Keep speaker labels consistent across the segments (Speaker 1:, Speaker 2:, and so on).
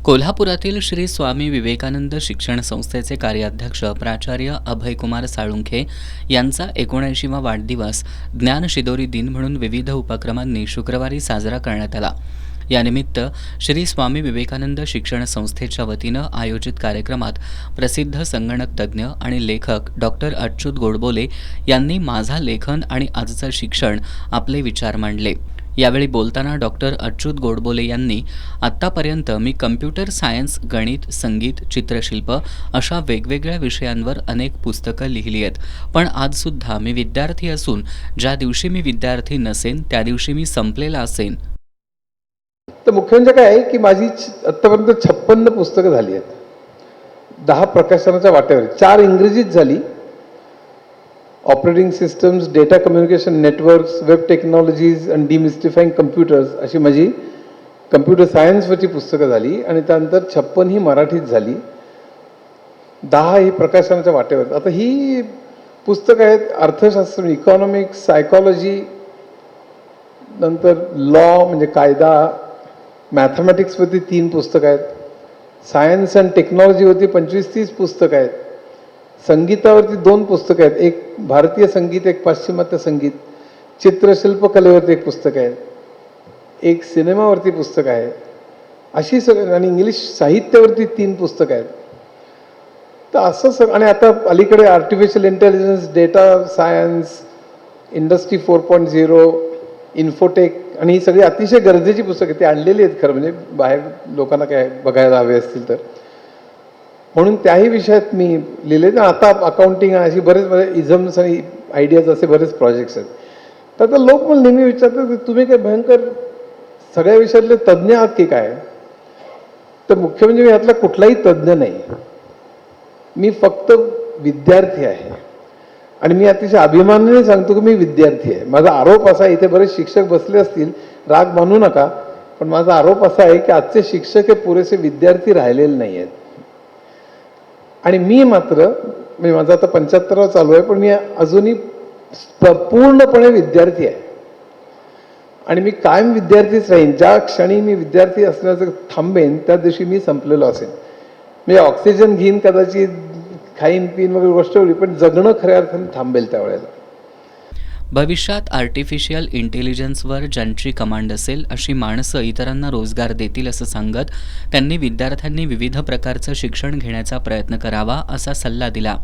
Speaker 1: कोल्हापुरातील श्री स्वामी विवेकानंद शिक्षण संस्थेचे कार्याध्यक्ष प्राचार्य अभयकुमार साळुंखे यांचा 79वा वाढदिवस ज्ञान शिदोरी दिन म्हणून विविध उपक्रमांनी शुक्रवारी साजरा करण्यात आला. यानिमित्त श्री स्वामी विवेकानंद शिक्षण संस्थेच्या वतीनं आयोजित कार्यक्रमात प्रसिद्ध संगणक तज्ज्ञ आणि लेखक डॉक्टर अच्युत गोडबोले यांनी माझा लेखन आणि आजचं शिक्षण आपले विचार मांडले. यावेळी बोलताना डॉक्टर अच्युत गोडबोले यांनी आत्तापर्यंत मी कम्प्युटर सायन्स, गणित, संगीत, चित्रशिल्प अशा वेगवेगळ्या विषयांवर अनेक पुस्तकं लिहिली आहेत, पण आजसुद्धा मी विद्यार्थी असून ज्या दिवशी मी विद्यार्थी नसेन त्या दिवशी मी संपलेला असेन.
Speaker 2: तर मुख्य म्हणजे काय आहे की माझी आत्तापर्यंत 56 पुस्तकं झाली आहेत. 10 प्रकाशनाच्या वाट्यावर, 4 इंग्रजीत झाली. Operating systems, data communication networks, web technologies and demystifying computers अशी माझी कम्प्युटर सायन्सवरची पुस्तकं झाली आणि त्यानंतर 56 ही मराठीत झाली. 10 ही प्रकाशनाच्या वाट्यावर. आता ही पुस्तकं आहेत अर्थशास्त्र, इकॉनॉमिक्स, सायकॉलॉजी, नंतर लॉ म्हणजे कायदा, मॅथमॅटिक्सवरती 3 पुस्तकं आहेत, सायन्स अँड टेक्नॉलॉजीवरती 25-30 पुस्तकं आहेत, संगीतावरती 2 पुस्तकं आहेत, एक भारतीय संगीत, एक पाश्चिमात्य संगीत, चित्रशिल्पकलेवरती 1 पुस्तक आहे, एक सिनेमावरती पुस्तक आहे, अशी सगळं, आणि इंग्लिश साहित्यावरती 3 पुस्तकं आहेत. तर असं सगळं. आणि आता अलीकडे artificial intelligence, data science, industry 4.0, infotech, आणि ही सगळी अतिशय गरजेची पुस्तकं ती आणलेली आहेत खरं म्हणजे, बाहेर लोकांना काय बघायला हवे असतील तर, म्हणून त्याही विषयात मी लिहिले. ना आता अकाउंटिंग अशी बरेच इझम्स आणि आयडियाज असे बरेच प्रोजेक्ट्स आहेत. तर आता लोक मला नेहमी विचारतात की तुम्ही काय भयंकर सगळ्या विषयातले तज्ज्ञ आहात की काय. तर मुख्य म्हणजे मी यातला कुठलाही तज्ज्ञ नाही, मी फक्त विद्यार्थी आहे. आणि मी अतिशय अभिमानाने सांगतो की मी विद्यार्थी आहे. माझा आरोप असा आहे, इथे बरेच शिक्षक बसले असतील, राग मानू नका, पण माझा आरोप असा आहे की आजचे शिक्षक हे पुरेसे विद्यार्थी राहिलेले नाही आहेत. आणि मी मात्र म्हणजे माझा आता 75वा चालू आहे, पण मी अजूनही पूर्णपणे विद्यार्थी आहे. आणि मी कायम विद्यार्थीच राहीन. ज्या क्षणी मी विद्यार्थी असण्याचं थांबेन त्या दिवशी मी संपलेलो असेल. म्हणजे ऑक्सिजन घेईन, कदाचित खाईन पिन वगैरे गोष्ट होईल, पण जगणं खऱ्या अर्थाने थांबेल त्यावेळेला.
Speaker 1: भविष्यात आर्टिफिशियल इंटेलिजन्सवर ज्यांची कमांड असेल अशी माणसं इतरांना रोजगार देतील असं सांगत त्यांनी विद्यार्थ्यांनी विविध प्रकारचं शिक्षण घेण्याचा प्रयत्न करावा असा सल्ला दिला.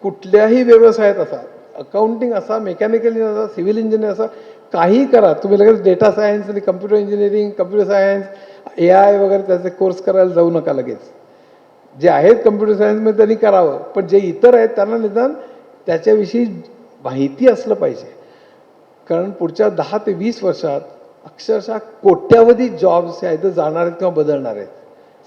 Speaker 2: कुठल्याही व्यवसायात असा, अकाउंटिंग असा, मेकॅनिकल इंजिनियर असा, सिव्हिल इंजिनियर असा, काही करा तुम्ही, लगेच डेटा सायन्स आणि computer engineering, computer science, AI वगैरे त्याचे कोर्स करायला जाऊ नका लगेच. जे आहेत कम्प्युटर सायन्समध्ये त्यांनी करावं, पण जे इतर आहेत त्यांना निदान त्याच्याविषयी माहिती असलं पाहिजे. कारण पुढच्या 10 ते 20 वर्षात अक्षरशः कोट्यावधी जॉब्स आहेत जाणार आहेत किंवा बदलणार आहेत.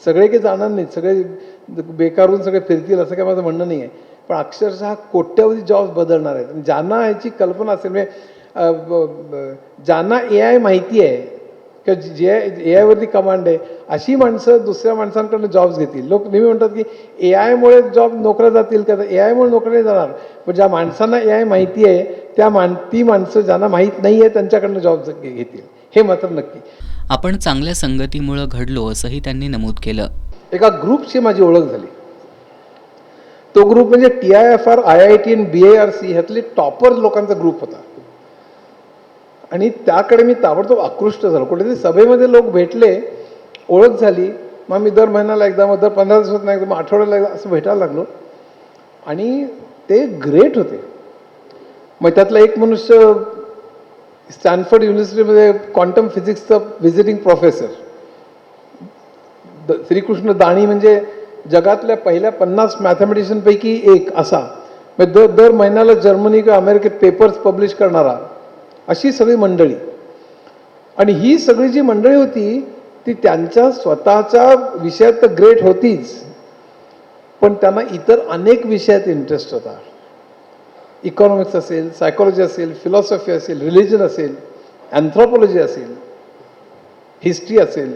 Speaker 2: सगळे काही जाणार नाहीत, सगळे बेकारून सगळे फिरतील असं काय माझं म्हणणं नाही आहे, पण अक्षरशः कोट्यावधी जॉब्स बदलणार आहेत. ज्यांना याची कल्पना असेल, म्हणजे ज्यांना AI माहिती आहे किंवा जे AI वरती कमांड आहे, अशी माणसं दुसऱ्या माणसांकडनं जॉब्स घेतील. लोक नेहमी म्हणतात की AI मुळे जॉब नोकऱ्या जातील का, तर AI मुळे नोकऱ्या नाही जाणार, पण ज्या माणसांना AI माहिती आहे ती माणसं ज्यांना माहीत नाही आहे त्यांच्याकडनं जॉब घेतील, हे मात्र नक्की.
Speaker 1: आपण चांगल्या संगतीमुळे घडलो असंही त्यांनी नमूद केलं.
Speaker 2: एका ग्रुपची माझी ओळख झाली. तो ग्रुप म्हणजे TIFR, IIT आणि BARC ह्यातले टॉपर लोकांचा ग्रुप होता. आणि त्याकडे मी ताबडतोब आकृष्ट झालो. कुठेतरी सभेमध्ये लोक भेटले, ओळख झाली, मग मी दर महिन्याला एकदा, मग दर 15 दिवसात एकदा, मग आठवड्याला एकदा असं भेटायला लागलो. आणि ते ग्रेट होते. मग त्यातला एक मनुष्य स्टॅनफोर्ड युनिव्हर्सिटीमध्ये क्वांटम फिजिक्सचा व्हिजिटिंग प्रोफेसर, श्रीकृष्ण दाणी, म्हणजे जगातल्या पहिल्या 50 मॅथमॅटिशियनपैकी एक असा, म्हणजे दर महिन्याला जर्मनी किंवा अमेरिकेत पेपर्स पब्लिश करणारा, अशी सगळी मंडळी. आणि ही सगळी जी मंडळी होती ती त्यांच्या स्वतःच्या विषयात तर ग्रेट होतीच, पण त्यांना इतर अनेक विषयात इंटरेस्ट होता. इकॉनॉमिक्स असेल, सायकॉलॉजी असेल, फिलॉसॉफी असेल, रिलिजन असेल, अँथ्रोपॉलॉजी असेल, हिस्ट्री असेल,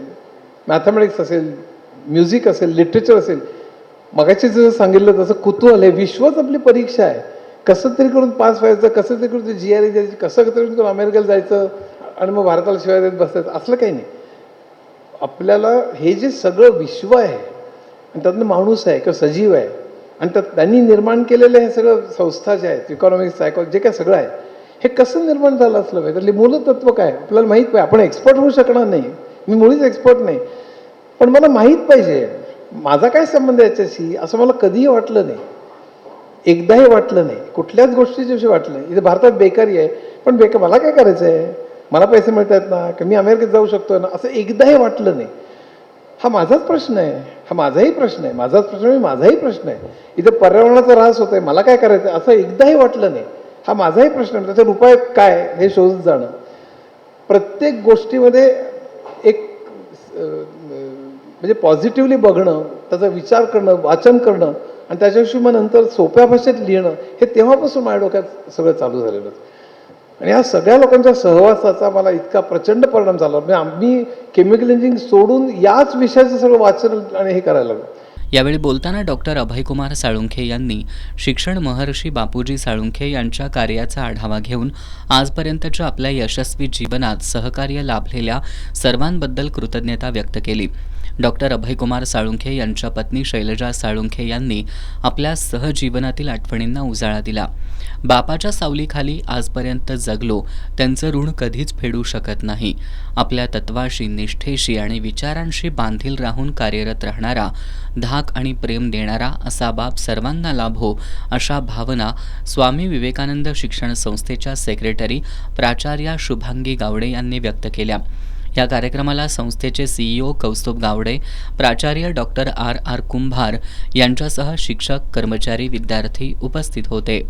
Speaker 2: मॅथमॅटिक्स असेल, म्युझिक असेल, लिटरेचर असेल. मगाशी जसं सांगितलं तसं कुतूहल आहे. विश्वच आपली परीक्षा आहे. कसं तरी करून पास व्हायचं, कसं तरी करून GRE द्यायची, कसं तरी करून अमेरिकेला जायचं आणि मग भारताला शिवाय देत बसायचं, असलं काही नाही. आपल्याला हे जे सगळं विश्व आहे आणि त्यातनं माणूस आहे किंवा सजीव आहे आणि त्यांनी निर्माण केलेले हे सगळं संस्था ज्या आहेत, इकॉनॉमिक्स, सायकॉलॉजी, जे काय सगळं आहे, हे कसं निर्माण झालं असलं पाहिजे, त्यातले मूलतत्व काय आपल्याला माहीत पाहिजे. आपण एक्सपर्ट होऊ शकणार नाही, मी मुळीच एक्सपर्ट नाही, पण मला माहीत पाहिजे माझा काय संबंध आहे याच्याशी, असं मला कधीही वाटलं नाही, एकदाही वाटलं नाही, कुठल्याच गोष्टीच्या विषयी वाटलं नाही. इथे भारतात बेकारी आहे, पण मला काय करायचं आहे, मला पैसे मिळत आहेत ना, की मी अमेरिकेत जाऊ शकतो ना, असं एकदाही वाटलं नाही. हा माझाच प्रश्न आहे, हा माझाही प्रश्न आहे, माझाच प्रश्न म्हणजे माझाही प्रश्न आहे. इथे पर्यावरणाचा ऱ्हास होतोय, मला काय करायचं आहे, असं एकदाही वाटलं नाही. हा माझाही प्रश्न आहे. त्याचा उपाय काय हे शोधत जाणं, प्रत्येक गोष्टीमध्ये एक म्हणजे पॉझिटिव्हली बघणं, त्याचा विचार करणं, वाचन करणं आणि त्याच्याविषयी मग नंतर सोप्या भाषेत लिहिणं, हे तेव्हापासून माझ्या डोक्यात सगळं चालू झालेलं. आणि या सगळ्या लोकांच्या सहवासाचा मला इतका प्रचंड परिणाम झाला, म्हणजे आम्ही केमिकल इंजिनिअरिंग सोडून याच विषयाचं सगळं वाचन आणि हे करायला लागलो.
Speaker 1: यावेळी बोलताना डॉक्टर अभयकुमार साळुंखे यांनी शिक्षण महर्षी बापूजी साळुंखे यांच्या कार्याचा आढावा घेऊन आजपर्यंतच्या आपल्या यशस्वी जीवनात सहकार्य लाभलेल्या सर्वांबद्दल कृतज्ञता व्यक्त केली. डॉक्टर अभयकुमार साळुंखे यांच्या पत्नी शैलजा साळुंखे यांनी आपल्या सहजीवनातील आठवणींना उजाळा दिला. बापाच्या सावलीखाली आजपर्यंत जगलो, त्यांचं ऋण कधीच फेडू शकत नाही. आपल्या तत्वाशी, निष्ठेशी आणि विचारांशी बांधील राहून कार्यरत राहणारा, धाक आणि प्रेम देणारा असा बाप सर्वांना लाभो, अशा भावना स्वामी विवेकानंद शिक्षण संस्थेच्या सेक्रेटरी प्राचार्या शुभांगी गावडे यांनी व्यक्त केल्या. या कार्यक्रमाला संस्थेचे CEO कौस्तुभ गावडे, प्राचार्य डॉक्टर RR कुंभार यांच्यासह शिक्षक, कर्मचारी, विद्यार्थी उपस्थित होते.